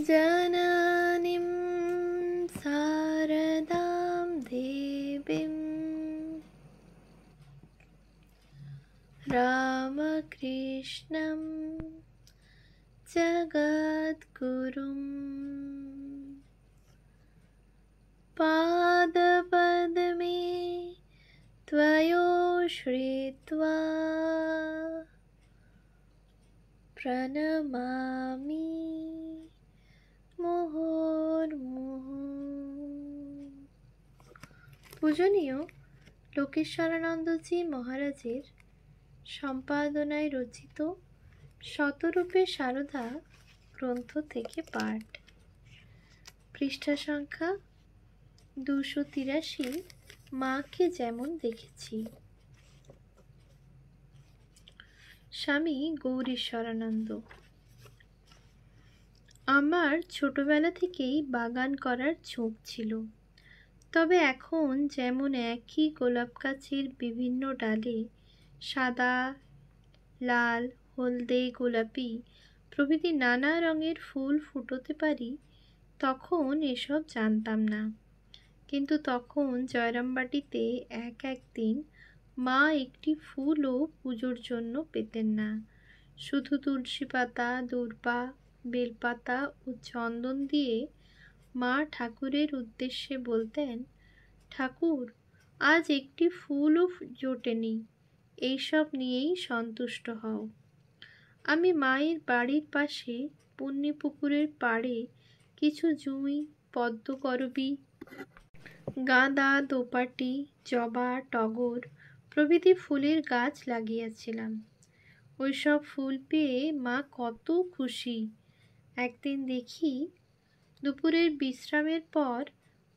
जननीं शारदां देवीं रामकृष्णं जगद्गुरुं पादपद्मे त्वयोश्रित्वा प्रणमामि মুহুর্মুহু। পূজনীয় লোকেশ্বরানন্দজি মহারাজের সম্পাদনায় রচিত শতরূপে সারদা গ্রন্থ থেকে পাঠ, পৃষ্ঠা সংখ্যা 283। মাকে যেমন দেখেছি। স্বামী গৌরীশ্বরানন্দ। আমার ছোটবেলা থেকেই বাগান করার ঝোঁক ছিল, তবে এখন যেমন একই গোলাপ গাছের বিভিন্ন ডালে সাদা, লাল, হলদে, গোলাপি প্রভৃতি নানা রঙের ফুল ফুটোতে পারি, তখন এসব জানতাম না। কিন্তু তখন জয়রামবাটিতে একদিন মা একটি ফুলও পুজোর জন্য পেতেন না। শুধু তুলসী পাতা, দূর্বা, বেলপাতা ও চন্দন দিয়ে মা ঠাকুরের উদ্দেশ্যে বলতেন, ঠাকুর, আজ একটি ফুলও জোটেনি, এইসব নিয়েই সন্তুষ্ট হও। আমি মায়ের বাড়ির পাশে পুণ্যপুকুরের পাড়ে কিছু জুঁই, পদ্মকরবী, গাঁদা, দোপাটি, জবা, টগর প্রভৃতি ফুলের গাছ লাগিয়েছিলাম। ওইসব ফুল পেয়ে মা কত খুশি। একদিন দেখি দুপুরের বিশ্রামের পর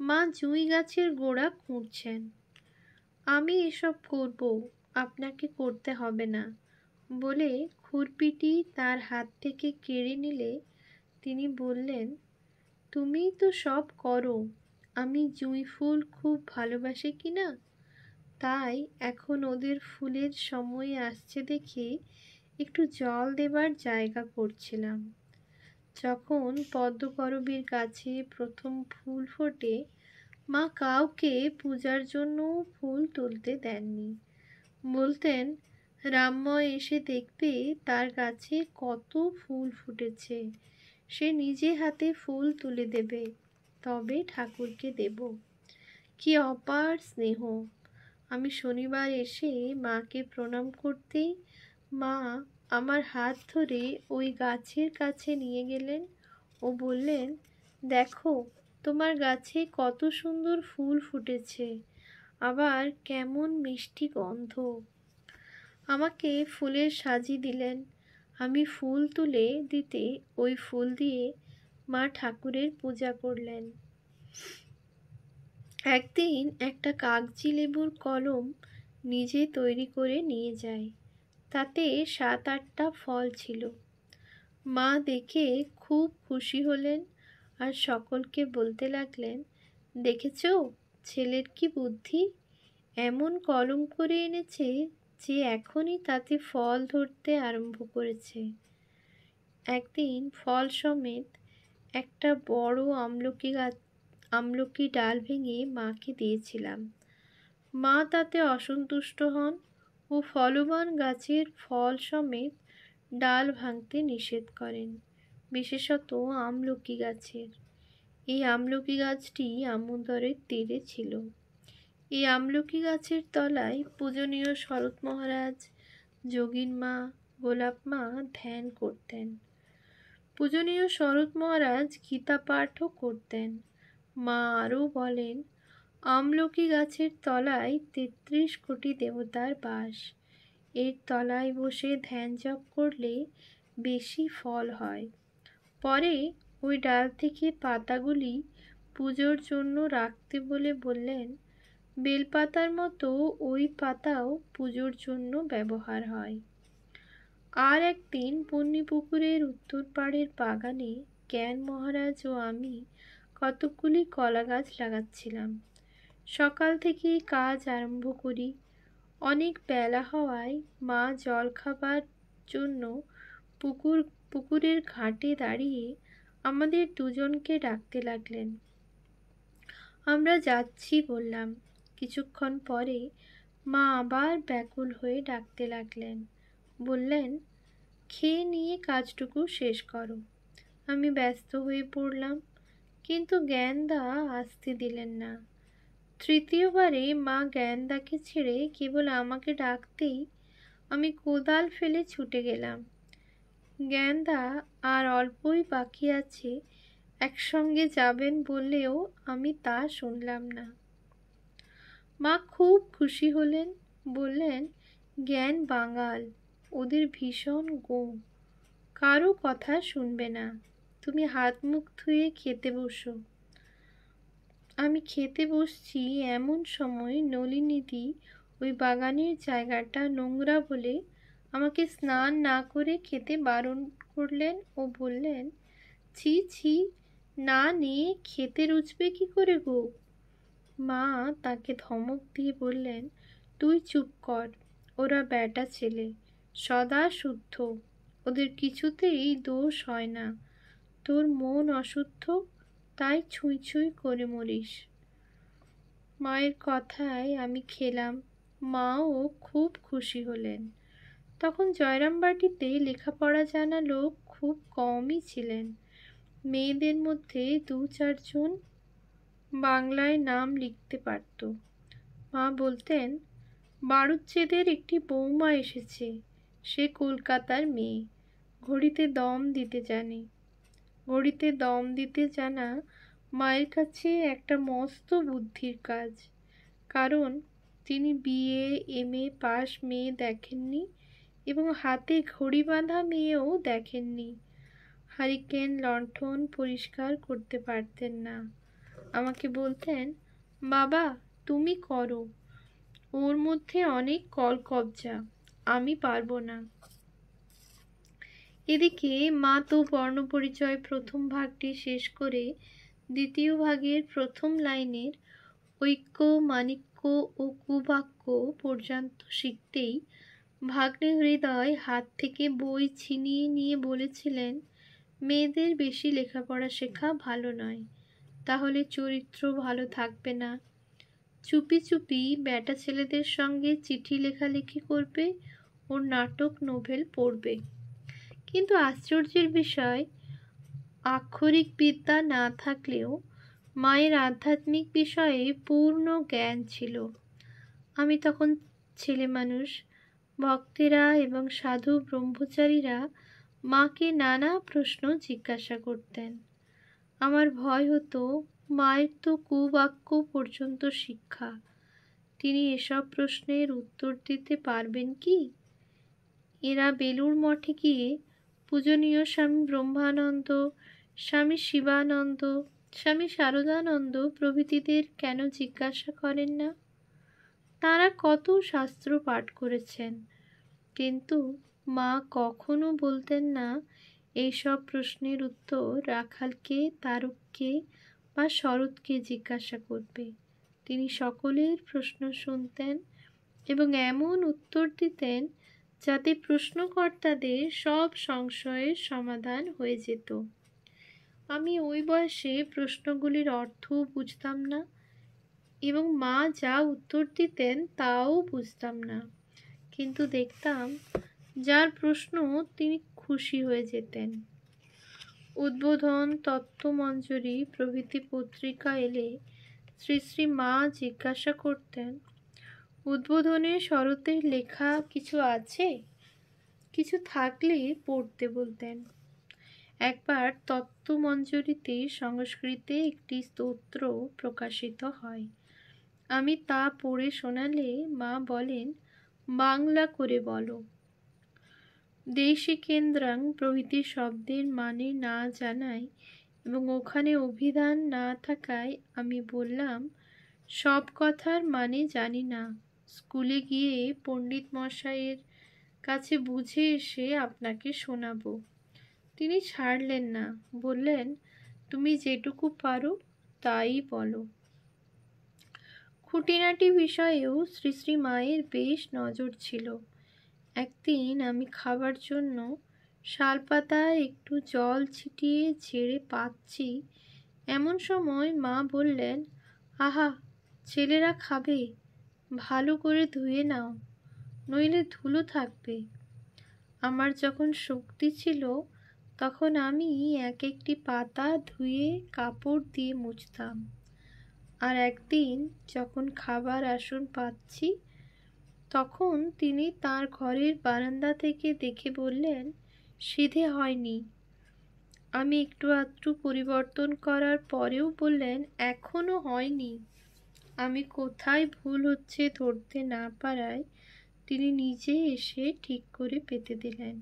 মা জুঁই গাছের গোড়া খুঁড়ছেন। আমি এসব করব, আপনাকে করতে হবে না বলে খুরপিটি তার হাত থেকে কেড়ে নিলে তিনি বললেন, তুমিই তো সব করো, আমি জুঁই ফুল খুব ভালোবাসি কিনা, তাই এখন ওদের ফুলের সময় আসছে দেখে একটু জল দেবার জায়গা করছিলাম। যখন পদ্মকরবীর গাছে প্রথম ফুল ফোটে, মা কাউকে পূজার জন্য ফুল তুলতে দেননি। বলতেন, রামময় এসে দেখবে তার গাছে কত ফুল ফুটেছে, সে নিজে হাতে ফুল তুলে দেবে, তবে ঠাকুরকে দেব। কি অপার স্নেহ! আমি শনিবার এসে মাকে প্রণাম করতেই মা আমার হাত ধরে ওই গাছের কাছে নিয়ে গেলেন ও বললেন, দেখো তোমার গাছে কত সুন্দর ফুল ফুটেছে, আবার কেমন মিষ্টি গন্ধ। আমাকে ফুলের সাজি দিলেন। আমি ফুল তুলে দিতে ওই ফুল দিয়ে মা ঠাকুরের পূজা করলেন। একদিন একটা কাগজি লেবুর কলম নিজে তৈরি করে নিয়ে যায়। তাতে 7-8টা ফল ছিল। মা দেখে খুব খুশি হলেন আর সকলকে বলতে লাগলেন, দেখেছ ছেলের কি বুদ্ধি, এমন কলম করে এনেছে যে এখনই তাতে ফল ধরতে আরম্ভ করেছে। একদিন ফল সমেত একটা বড় আমলকি ডাল ভেঙে মাকে দিয়েছিলাম। মা তাতে অসন্তুষ্ট হন ও ফলবান গাছের ফল সমেত ডাল ভাঙতে নিষেধ করেন, বিশেষত আমলকি গাছের। এই আমলকি গাছটি আমোদরের তীরে ছিল। এই আমলকি গাছের তলায় পূজনীয় শরৎ মহারাজ, যোগীন মা, গোলাপ মা ধ্যান করতেন। পূজনীয় শরৎ মহারাজ গীতা পাঠও করতেন। মা আরও বলেন, আমলকি গাছের তলায় 33 কোটি দেবতার বাস। এর তলায় বসে ধ্যান জপ করলে বেশি ফল হয়। পরে ওই ডাল থেকে পাতাগুলি পুজোর জন্য রাখতে বলে বললেন, বেলপাতার মতো ওই পাতাও পুজোর জন্য ব্যবহার হয়। আর একদিন পুণ্যপুকুরের উত্তর পাড়ের বাগানে জ্ঞান মহারাজ ও আমি কতকগুলি কলা গাছ লাগাচ্ছিলাম। সকাল থেকেই কাজ আরম্ভ করি। অনেক বেলা হওয়ায় মা জল খাবার জন্য পুকুরের ঘাটে দাঁড়িয়ে আমাদের দুজনকে ডাকতে লাগলেন। আমরা যাচ্ছি বললাম। কিছুক্ষণ পরে মা আবার ব্যাকুল হয়ে ডাকতে লাগলেন। বললেন, খেয়ে নিয়ে কাজটুকু শেষ করো। আমি ব্যস্ত হয়ে পড়লাম, কিন্তু জ্ঞানদা আসতে দিলেন না। তৃতীয়বারে মা জ্ঞানদাকে ছেড়ে কেবল আমাকে ডাকতেই আমি কোদাল ফেলে ছুটে গেলাম। জ্ঞানদা আর অল্পই বাকি আছে একসঙ্গে যাবেন বললেও আমি তা শুনলাম না। মা খুব খুশি হলেন, বললেন, জ্ঞান বাঙাল, ওদের ভীষণ গো, কারো কথা শুনবে না, তুমি হাত মুখ ধুয়ে খেতে বসো। আমি খেতে বসছি এমন সময় নলিনীদি ওই বাগানের জায়গাটা নোংরা বলে আমাকে স্নান না করে খেতে বারণ করলেন ও বললেন, ছি ছি, না নিয়ে খেতে রুচবে কি করে গো? মা তাকে ধমক দিয়ে বললেন, তুই চুপ কর, ওরা বেটা ছেলে, সদা শুদ্ধ, ওদের কিছুতেই দোষ হয় না। তোর মন অশুদ্ধ, তাই ছুঁই ছুঁই করে মরিস। মায়ের কথায় আমি খেলাম। মাও খুব খুশি হলেন। তখন জয়রামবাটিতে লেখাপড়া জানা লোক খুব কমই ছিলেন। মেয়েদের মধ্যে 2-4 জন বাংলায় নাম লিখতে পারত। মা বলতেন, বাড়ুজ্যেদের একটি বৌমা এসেছে, সে কলকাতার মেয়ে, ঘড়িতে দম দিতে জানে। ঘড়িতে দম দিতে জানা মায়ের কাছে একটা মস্ত বুদ্ধির কাজ, কারণ তিনি বিএ এমএ পাশ মেয়ে দেখেননি এবং হাতে ঘড়ি বাঁধা মেয়েও দেখেননি। হারিকেন লণ্ঠন পরিষ্কার করতে পারতেন না। আমাকে বলতেন, বাবা তুমি করো, ওর মধ্যে অনেক কলকবজা, আমি পারবো না। এদিকে মা তো বর্ণপরিচয় প্রথম ভাগটি শেষ করে দ্বিতীয় ভাগের প্রথম লাইনের ঐক্য মাণিক্য ও কুবাক্য পর্যন্ত শিখতেই ভাগ্নে হৃদয় হাত থেকে বই ছিনিয়ে নিয়ে বলেছিলেন, মেয়েদের বেশি লেখাপড়া শেখা ভালো নয়, তাহলে চরিত্র ভালো থাকবে না। চুপি চুপি বেটা ছেলেদের সঙ্গে চিঠি লেখালেখি করবে ও নাটক নোভেল পড়বে। কিন্তু আশ্চর্যের বিষয়, আক্ষরিক বিদ্যা না থাকলেও মায়ের আধ্যাত্মিক বিষয়ে পূর্ণ জ্ঞান ছিল। আমি তখন ছেলে মানুষ। ভক্তেরা এবং সাধু ব্রহ্মচারীরা মাকে নানা প্রশ্ন জিজ্ঞাসা করতেন। আমার ভয় হতো, মায়ের তো কুবাক্য পর্যন্ত শিক্ষা, তিনি এসব প্রশ্নের উত্তর দিতে পারবেন কি? এরা বেলুড় মঠে গিয়ে পূজনীয় স্বামী ব্রহ্মানন্দ, স্বামী শিবানন্দ, স্বামী শারদানন্দ প্রভৃতিদের কেন জিজ্ঞাসা করেন না? তারা কত শাস্ত্র পাঠ করেছেন, কিন্তু মা কখনো বলতেন না এইসব প্রশ্নের উত্তর রাখালকে, তারককে বা শরৎকে জিজ্ঞাসা করবে। তিনি সকলের প্রশ্ন শুনতেন এবং এমন উত্তর দিতেন যাতে প্রশ্নকর্তাদের সব সংশয়ের সমাধান হয়ে যেত। আমি ওই বয়সে প্রশ্নগুলির অর্থও বুঝতাম না এবং মা যা উত্তর দিতেন তাও বুঝতাম না, কিন্তু দেখতাম যার প্রশ্ন তিনি খুশি হয়ে যেতেন। উদ্বোধন, তত্ত্বমঞ্জরি প্রভৃতি পত্রিকা এলে শ্রী শ্রী মা জিজ্ঞাসা করতেন, উদ্বোধনে শরতের লেখা কিছু আছে? কিছু থাকলে পড়তে বলতেন। একবার তত্ত্বমঞ্জরিতে সংস্কৃতে একটি স্তোত্র প্রকাশিত হয়। আমি তা পড়ে শোনালে মা বলেন, বাংলা করে বলো। দেশিকেন্দ্রাং প্রভৃতি শব্দের মানে না জানায় এবং ওখানে অভিধান না থাকায় আমি বললাম, সব কথার মানে জানি না, স্কুলে গিয়ে পণ্ডিত মশাইয়ের কাছে বুঝে এসে আপনাকে শোনাবো। তিনি ছাড়লেন না, বললেন, তুমি যেটুকু পারো তাই বলো। খুঁটিনাটি বিষয়েও শ্রী শ্রী মায়ের বেশ নজর ছিল। একদিন আমি খাবার জন্য শালপাতায় একটু জল ছিটিয়ে ঝেড়ে পাচ্ছি, এমন সময় মা বললেন, আহা, ছেলেরা খাবে, ভালো করে ধুয়ে নাও, নইলে ধুলো থাকবে। আমার যখন শক্তি ছিল তখন আমি এক একটি পাতা ধুয়ে কাপড় দিয়ে মুছতাম। আর একদিন যখন খাবার আসন পাচ্ছি, তখন তিনি তার ঘরের বারান্দা থেকে দেখে বললেন, সিধে হয়নি। আমি একটু আধটু পরিবর্তন করার পরেও বললেন, এখনো হয়নি। আমি কোথায় ভুল হচ্ছে ধরতে না পারায় তিনি নিজে এসে ঠিক করে পেতে দিলেন।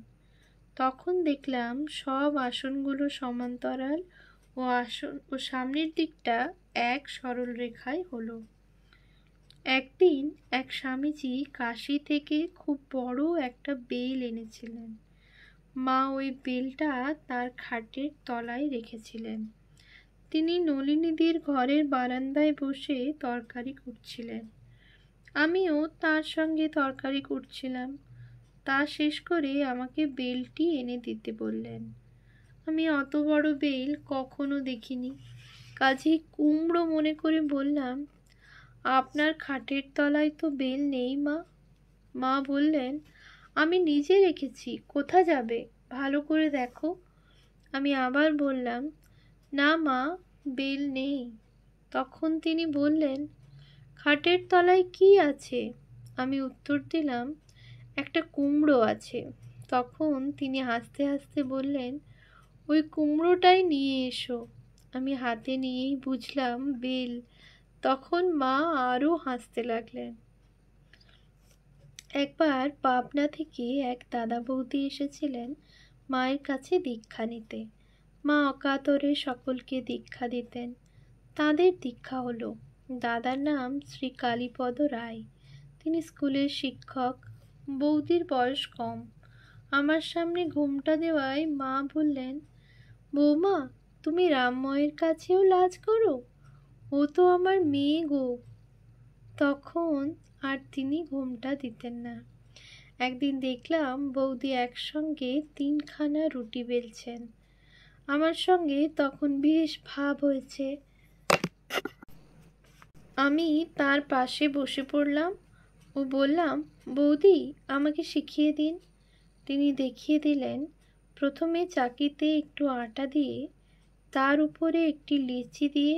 তখন দেখলাম সব আসনগুলো সমান্তরাল ও সামনের দিকটা এক সরল রেখায় হলো। একদিন এক স্বামীজি কাশী থেকে খুব বড় একটা বেল এনেছিলেন। মা ওই বেলটা তার খাটের তলায় রেখেছিলেন। তিনি নলিনীদির ঘরের বারান্দায় বসে তরকারি করছিলেন। আমিও তার সঙ্গে তরকারি করছিলাম। তা শেষ করে আমাকে বেলটি এনে দিতে বললেন। আমি অত বড় বেল কখনো দেখিনি, কাজেই কুমড়ো মনে করে বললাম, আপনার খাটের তলায় তো বেল নেই মা। মা বললেন, আমি নিজে রেখেছি, কোথা যাবে, ভালো করে দেখো। আমি আবার বললাম, না মা, বেল নেই। তখন তিনি বললেন, খাটের তলায় কি আছে? আমি উত্তর দিলাম, একটা কুমড়ো আছে। তখন তিনি হাসতে হাসতে বললেন, ওই কুমড়োটাই নিয়ে এসো। আমি হাতে নিয়েই বুঝলাম বেল। তখন মা আরও হাসতে লাগলেন। একবার পাবনা থেকে এক দাদা বৌদি এসেছিলেন মায়ের কাছে দীক্ষা নিতে। মা অকাতরে সকলকে দীক্ষা দিতেন। তাদের দীক্ষা হলো। দাদার নাম শ্রী কালীপদ রায়। তিনি স্কুলের শিক্ষক। বৌদির বয়স কম। আমার সামনে ঘোমটা দেওয়ায় মা বললেন, বৌমা, তুমি রামময়ের কাছেও লাজ করো? ও তো আমার মেয়ে গো। তখন আর তিনি ঘোমটা দিতেন না। একদিন দেখলাম বৌদি একসঙ্গে 3খানা রুটি বেলছেন। আমার সঙ্গে তখন বেশ ভাব হয়েছে। আমি তার পাশে বসে পড়লাম ও বললাম, বৌদি, আমাকে শিখিয়ে দিন। তিনি দেখিয়ে দিলেন, প্রথমে চাকিতে একটু আটা দিয়ে তার উপরে একটি লেচি দিয়ে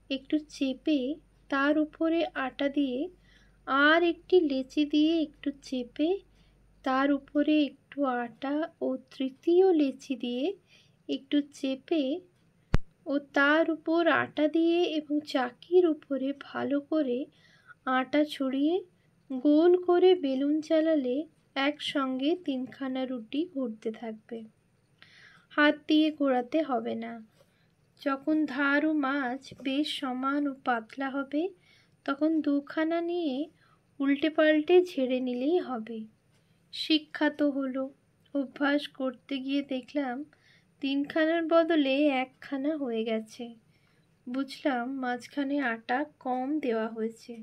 একটু চেপে তার উপরে আটা দিয়ে আর একটি লেচি দিয়ে একটু চেপে তার উপরে একটু আটা ও তৃতীয় লেচি দিয়ে একটু চেপে ও তার উপর আটা দিয়ে এবং চাকির উপরে ভালো করে আটা ছড়িয়ে গোল করে বেলুন চালালে একসঙ্গে 3খানা রুটি ঘুরতে থাকবে। হাত দিয়ে ঘোরাতে হবে না। যখন ধার ও মাঝ বেশ সমান ও পাতলা হবে তখন 2খানা নিয়ে উল্টে পাল্টে ঝেড়ে নিলেই হবে। শিক্ষা তো হলো। অভ্যাস করতে গিয়ে দেখলাম 3খানার বদলে 1খানা হয়ে গেছে। বুঝলাম মাঝখানে আটা কম দেওয়া হয়েছে।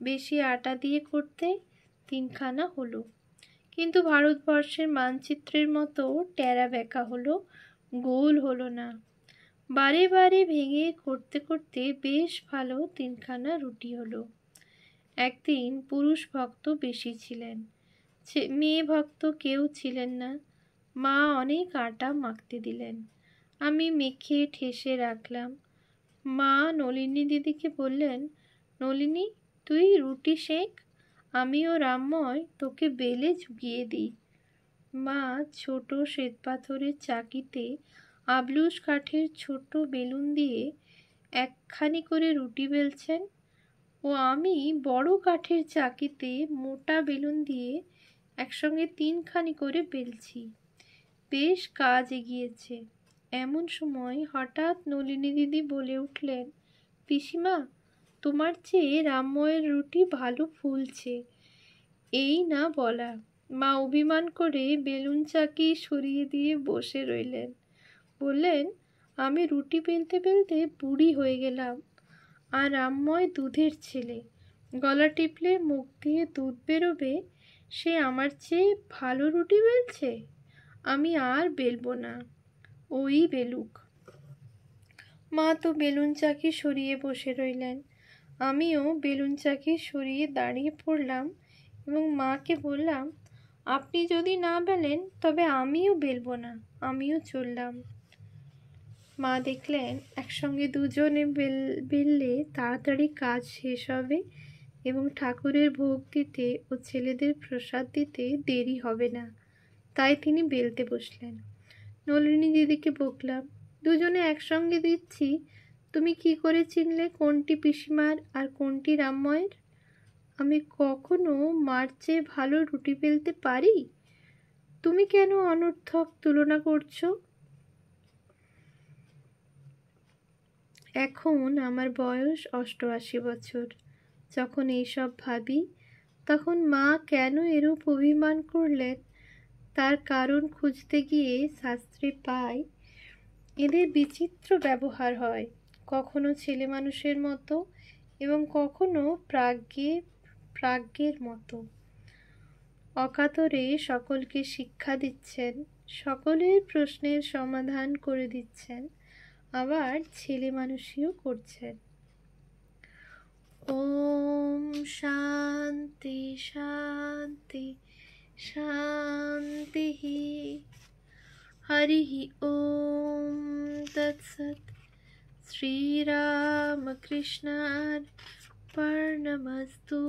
বেশি আটা দিয়ে করতে 3খানা হলো, কিন্তু ভারতবর্ষের মানচিত্রের মতো টেরা বেঁকা হলো, গোল হলো না। বারে বারে ভেঙে করতে করতে বেশ ভালো 3খানা রুটি হলো। একদিন পুরুষ ভক্ত বেশি ছিলেন, মেয়ে ভক্ত কেউ ছিলেন না। মা অনেক আটা মাখতে দিলেন। আমি মেখে ঠেসে রাখলাম। মা নলিনী দিদিকে বললেন, নলিনী, তুই রুটি সেঁক, আমিও রামময় তোকে বেলে ঝুঁকিয়ে দিই। মা ছোট শ্বেতপাথরের চাকিতে আবলুস কাঠের ছোট বেলুন দিয়ে 1খানি করে রুটি বেলছেন ও আমি বড় কাঠের চাকিতে মোটা বেলুন দিয়ে একসঙ্গে 3খানি করে বেলছি। বেশ কাজ এগিয়েছে। এমন সময় হঠাৎ নলিনী দিদি বলে উঠলেন, পিসিমা, তোমার চেয়ে রামময়ের রুটি ভালো ফুলছে। এই না বলা, মা অভিমান করে বেলুন চাকি সরিয়ে দিয়ে বসে রইলেন। বললেন, আমি রুটি বেলতে বেলতে বুড়ি হয়ে গেলাম, আর রামময় দুধের ছেলে, গলা টিপলে মুখ দিয়ে দুধ বেরোবে, সে আমার চেয়ে ভালো রুটি বেলছে। আমি আর বেলবো না, ওই বেলুক। মা তো বেলুন চাকি সরিয়ে বসে রইলেন। আমিও বেলুন চাকি সরিয়ে দাঁড়িয়ে পড়লাম এবং মাকে বললাম, আপনি যদি না বেলেন তবে আমিও বেলবো না, আমিও চললাম। মা দেখলেন একসঙ্গে দুজনে বেললে তাড়াতাড়ি কাজ শেষ হবে এবং ঠাকুরের ভোগ দিতে ও ছেলেদের প্রসাদ দিতে দেরি হবে না। তাই তিনি বেলতে বসলেন। নলিনী দিদিকে বকলাম, দুজনে একসঙ্গে দিচ্ছি, তুমি কি করে চিনলে কোনটি পিসিমার আর কোনটি রামময়ের? আমি কখনো মার চেয়ে ভালো রুটি বেলতে পারি? তুমি কেন অনর্থক তুলনা করছো? এখন আমার বয়স 88 বছর। যখন এইসব ভাবি তখন মা কেন এরূপ অভিমান করলেন তার কারণ খুঁজতে গিয়ে শাস্ত্রে পাই এদের বিচিত্র ব্যবহার হয়, কখনো ছেলে মানুষের মতো এবং কখনো প্রাজ্ঞের মতো। অকাতরে সকলকে শিক্ষা দিচ্ছেন, সকলের প্রশ্নের সমাধান করে দিচ্ছেন, আবার ছেলে মানুষইও করছেন। ওম শান্তি শান্তি শান্তি। হরি ওম তৎসৎ। শ্রীরামকৃষ্ণার্পণমস্তু।